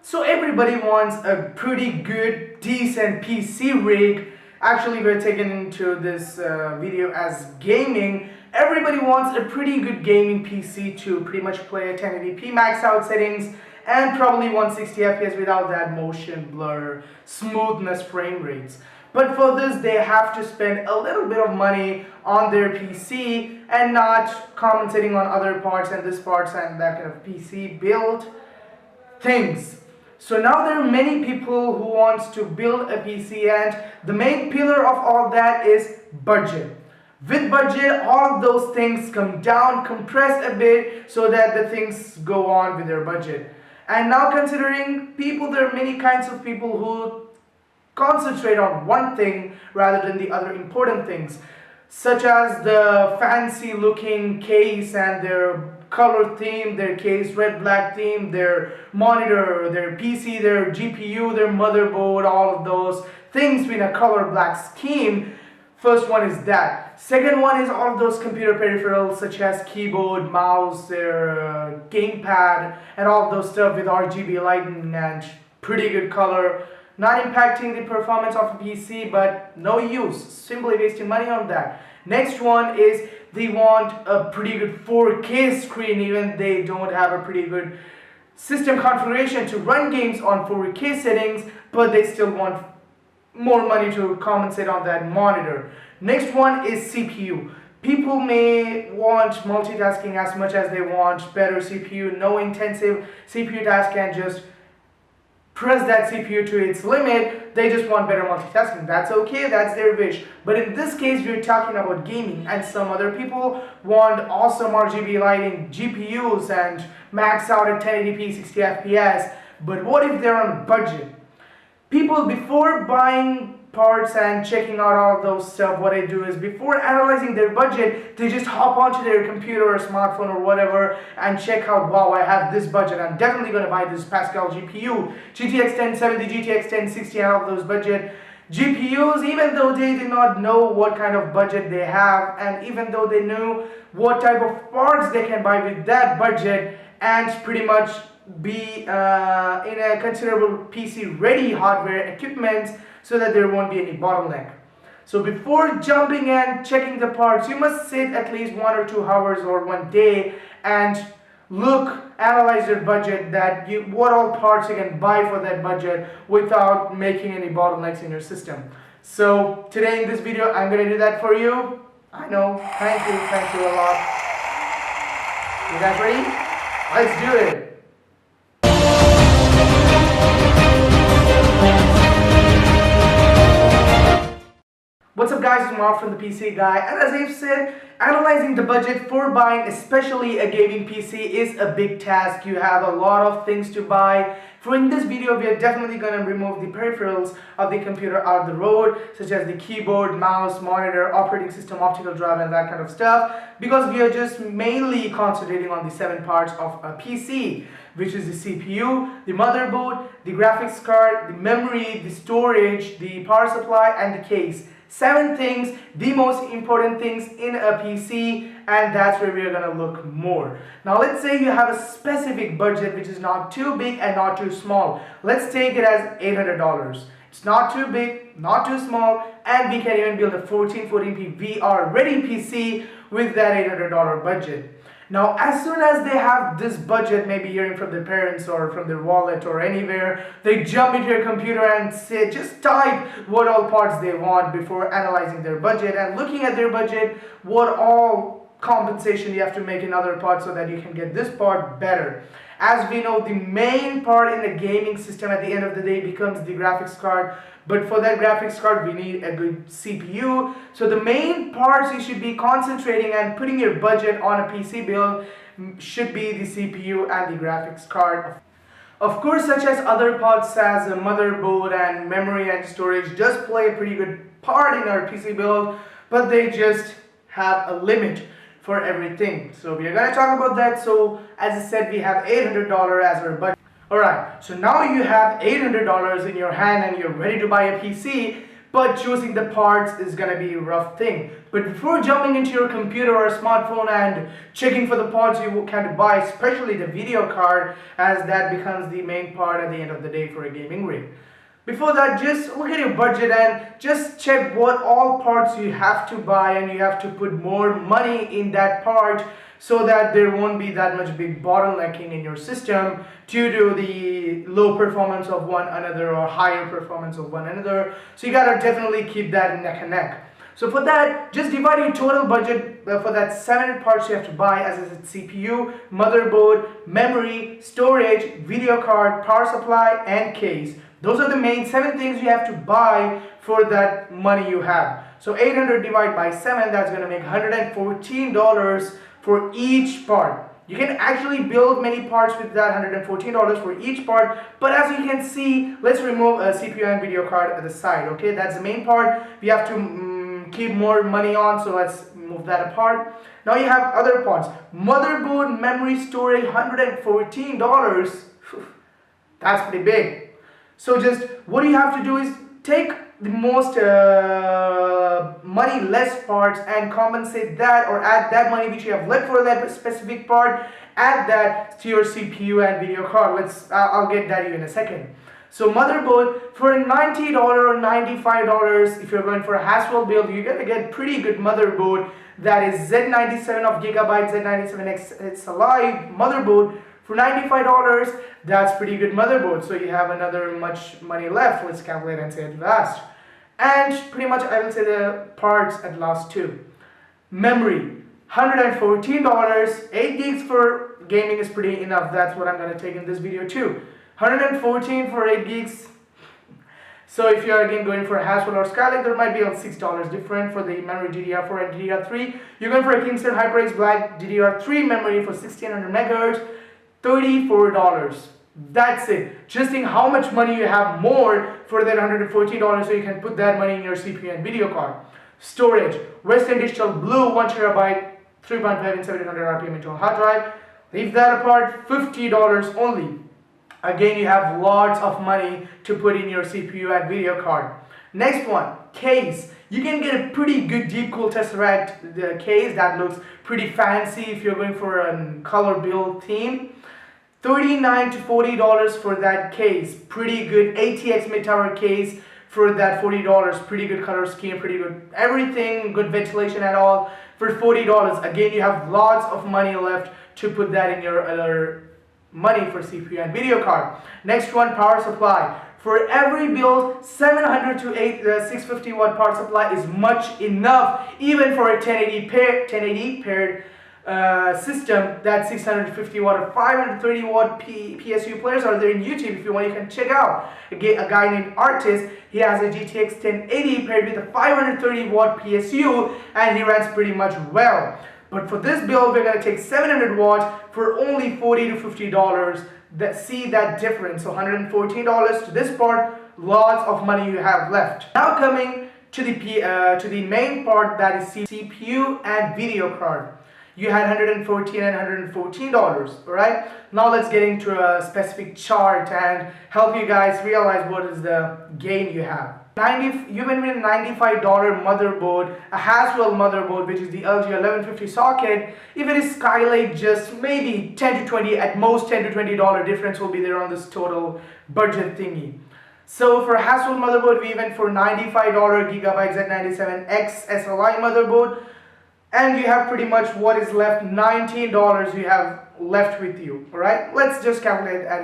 So everybody wants a pretty good, decent PC rig. Actually, we're taking into this video as gaming. Everybody wants a pretty good gaming PC to pretty much play at 1080p max out settings and probably 160 FPS without that motion blur, smoothness, frame rates. But for this, they have to spend a little bit of money on their PC and not compensating on other parts and this parts and that kind of PC build things. So now there are many people who wants to build a PC, and the main pillar of all that is budget. With budget, all of those things come down, compressed a bit so that the things go on with their budget. And now considering people, there are many kinds of people who concentrate on one thing rather than the other important things, such as the fancy looking case and their color theme, their case red black theme, their monitor, their PC, their GPU, their motherboard, all of those things in a color black scheme. First one is that. Second one is all of those computer peripherals such as keyboard, mouse, their gamepad, and all of those stuff with RGB lighting and pretty good color. Not impacting the performance of a PC, but no use, simply wasting money on that. Next one is they want a pretty good 4K screen, even they don't have a pretty good system configuration to run games on 4K settings, but they still want more money to compensate on that monitor. Next one is CPU. People may want multitasking as much as they want better CPU, no intensive CPU task, and just press that CPU to its limit. They just want better multitasking. That's okay, that's their wish. But in this case, we're talking about gaming, and some other people want awesome RGB lighting, GPUs, and max out at 1080p 60 FPS. But what if they're on a budget? People, before buying parts and checking out all of those stuff, what they do is before analyzing their budget, they just hop onto their computer or smartphone or whatever and check out, wow, I have this budget, I'm definitely going to buy this Pascal GPU, GTX 1070, GTX 1060, and all of those budget GPUs, even though they did not know what kind of budget they have, and even though they knew what type of parts they can buy with that budget, and pretty much be in a considerable PC ready hardware equipment so that there won't be any bottleneck. So before jumping and checking the parts, you must sit at least 1 or 2 hours or one day and analyze your budget, what all parts you can buy for that budget without making any bottlenecks in your system. So today in this video, I'm going to do that for you. I know, thank you a lot. You guys ready? Let's do it. What's up guys, it's Mark from the PC Guy, and as I've said, analyzing the budget for buying especially a gaming PC is a big task. You have a lot of things to buy. For in this video, we are definitely going to remove the peripherals of the computer out of the road, such as the keyboard, mouse, monitor, operating system, optical drive, and that kind of stuff, because we are just mainly concentrating on the 7 parts of a PC, which is the CPU, the motherboard, the graphics card, the memory, the storage, the power supply, and the case. 7 things, the most important things in a PC, and that's where we're gonna look more. Now let's say you have a specific budget which is not too big and not too small. Let's take it as $800. It's not too big, not too small, and we can even build a 1440p VR ready PC with that $800 budget. Now, as soon as they have this budget, maybe hearing from their parents or from their wallet or anywhere, they jump into your computer and say, just type what all parts they want before analyzing their budget and looking at their budget, what all compensation you have to make in other parts so that you can get this part better. As we know, the main part in the gaming system at the end of the day becomes the graphics card. But for that graphics card, we need a good CPU. So the main parts you should be concentrating and putting your budget on a PC build should be the CPU and the graphics card. Of course, such as other parts as a motherboard and memory and storage does play a pretty good part in our PC build, but they just have a limit for everything. So we are going to talk about that. So as I said, we have $800 as our budget. Alright, so now you have $800 in your hand and you're ready to buy a PC, but choosing the parts is gonna be a rough thing. But before jumping into your computer or smartphone and checking for the parts you can buy, especially the video card, as that becomes the main part at the end of the day for a gaming rig. Before that, just look at your budget and just check what all parts you have to buy, and you have to put more money in that part so that there won't be that much big bottlenecking in your system due to the low performance of one another or higher performance of one another. So you gotta definitely keep that neck and neck. So for that, just divide your total budget for that 700 parts you have to buy, as is CPU, motherboard, memory, storage, video card, power supply, and case. Those are the main 7 things you have to buy for that money you have. So 800 divided by 7, that's going to make $114 for each part. You can actually build many parts with that $114 for each part, but as you can see, let's remove a CPU and video card at the side. Okay, that's the main part. We have to keep more money on, so let's move that apart. Now you have other parts. Motherboard, memory, storage, $114. That's pretty big. So just what you have to do is take the most money less parts and compensate that, or add that money which you have left for that specific part, add that to your CPU and video card. I'll get that to you in a second. So motherboard, for $90 or $95, if you're going for a Haswell build, you're gonna get pretty good motherboard. That is Z97 of Gigabyte, Z97X Alive motherboard. For $95, that's pretty good motherboard. So you have another much money left. Let's calculate and say it last. And pretty much I will say the parts at last too. Memory, $114. 8 gigs for gaming is pretty enough. That's what I'm going to take in this video too. $114 for 8 gigs. So if you're again going for a Haswell or Skylake, there might be a $6 different for the memory DDR4 and DDR3. You're going for a Kingston HyperX Black DDR3 memory for 1600 megahertz. $34. That's it. Just think how much money you have more for that $114, so you can put that money in your CPU and video card. Storage, Western Digital Blue 1 terabyte, 3.5 and 700 RPM internal hard drive. Leave that apart, $50 only. Again, you have lots of money to put in your CPU and video card. Next one, case. You can get a pretty good deep cool Tesseract case that looks pretty fancy if you're going for a color build theme. $39 to $40 for that case. Pretty good ATX mid-tower case for that $40. Pretty good color scheme, pretty good everything, good ventilation at all for $40. Again, you have lots of money left to put that in your other money for CPU and video card. Next one, power supply. For every build, 700 to 650 watt power supply is much enough, even for a 1080 paired system. That 650 watt or 530 watt PSU players are there in YouTube. If you want, you can check out a guy named Artist. He has a GTX 1080 paired with a 530 watt PSU, and he runs pretty much well. But for this build, we're going to take 700 watt for only $40 to $50. See that difference. So $114 to this part, lots of money you have left. Now coming to the main part, that is CPU and video card. You had $114 and $114, alright? Now let's get into a specific chart and help you guys realize what is the gain you have. You went with a $95 motherboard, a Haswell motherboard, which is the LG 1150 socket. If it is Skylake, just maybe 10 to 20, at most $10 to $20 difference will be there on this total budget thingy. So for a Haswell motherboard, we went for $95 Gigabyte Z97X SLI motherboard. And you have pretty much what is left, $19 you have left with you, alright? Let's just calculate at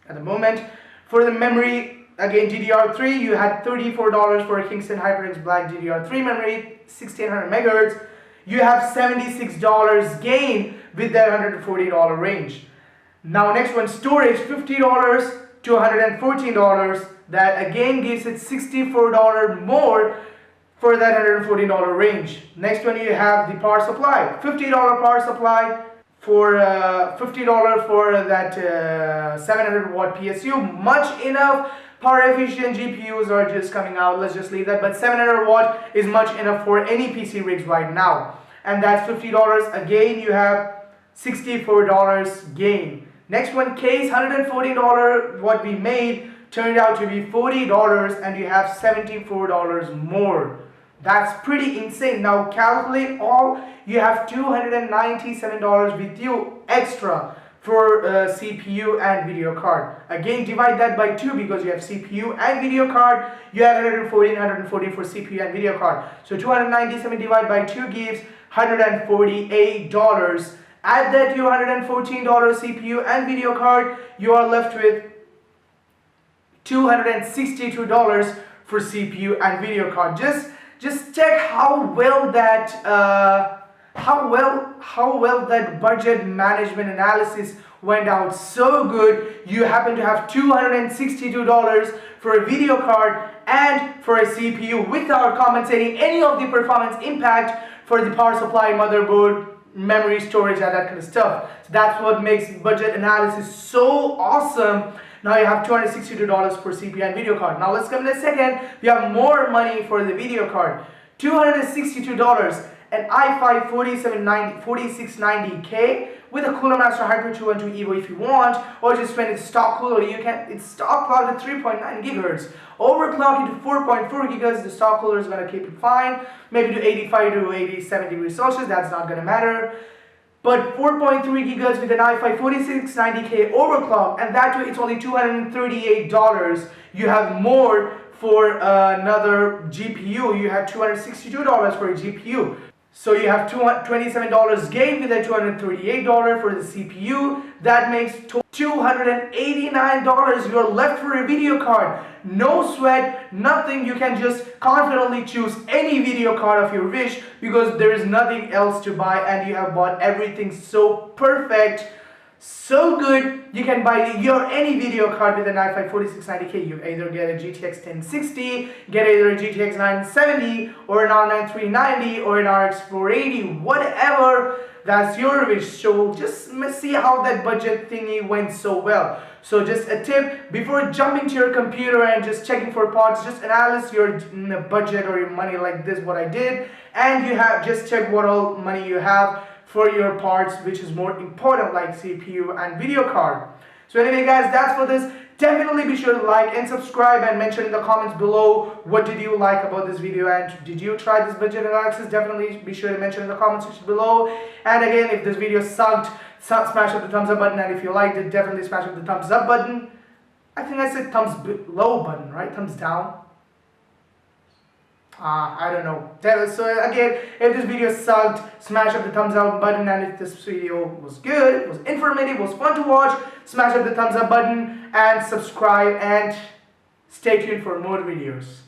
the moment. For the memory, again DDR3, you had $34 for a Kingston HyperX Black DDR3 memory, 1600 megahertz. You have $76 gain with that $140 range. Now next one, storage, $50 to $114. That again gives it $64 more for that $114 range. Next one, you have the power supply, $50 power supply for $50 for that 700 watt PSU. Much enough. Power efficient GPUs are just coming out, let's just leave that, but 700 watt is much enough for any PC rigs right now, and that's $50. Again, you have $64 gain. Next one, case, $114 what we made turned out to be $40 and you have $74 more. That's pretty insane. Now calculate all, you have $297 with you extra for CPU and video card. Again, divide that by 2 because you have CPU and video card. You have 114 for CPU and video card. So 297 divided by 2 gives $148. Add that to $114 CPU and video card. You are left with $262 for CPU and video card. Just check how well that budget management analysis went out so good. You happen to have $262 for a video card and for a CPU without compensating any of the performance impact for the power supply, motherboard, memory, storage, and that kind of stuff. So that's what makes budget analysis so awesome. Now you have $262 for CPU and video card. Now let's come in a second. We have more money for the video card. $262, an i5 4690K with a Cooler Master Hyper 212 Evo if you want, or just when it's stock cooler, you can. It's stock clocked at 3.9 gigahertz. Overclock it to 4.4 gigahertz. The stock cooler is gonna keep it fine. Maybe to 85 to 87 degrees Celsius. That's not gonna matter. But 4.3 gigahertz with an i5 4690K overclock, and that way it's only $238. You have more for another GPU. You have $262 for a GPU. So you have $27 gain with a $238 for the CPU. That makes $289. You're left for a video card. No sweat, nothing. You can just confidently choose any video card of your wish because there is nothing else to buy and you have bought everything so perfect, so good. You can buy your any video card with an i5 4690K. You either get a GTX 1060, get either a GTX 970 or an R9 390 or an RX 480, whatever. That's your wish. So just see how that budget thingy went so well. So just a tip, before jumping to your computer and just checking for parts, just analyze your budget or your money like this, what I did, and you have just check what all money you have for your parts, which is more important, like CPU and video card. So anyway guys, that's for this. Definitely be sure to like and subscribe and mention in the comments below what did you like about this video and did you try this budget analysis. Definitely be sure to mention in the comments section below. And again, if this video sucked, smash up the thumbs up button, and if you liked it, definitely smash up the thumbs up button. I think I said thumbs below button, right? Thumbs down. I don't know. So again, if this video sucked, smash up the thumbs up button, and if this video was good, was informative, was fun to watch, smash up the thumbs up button and subscribe and stay tuned for more videos.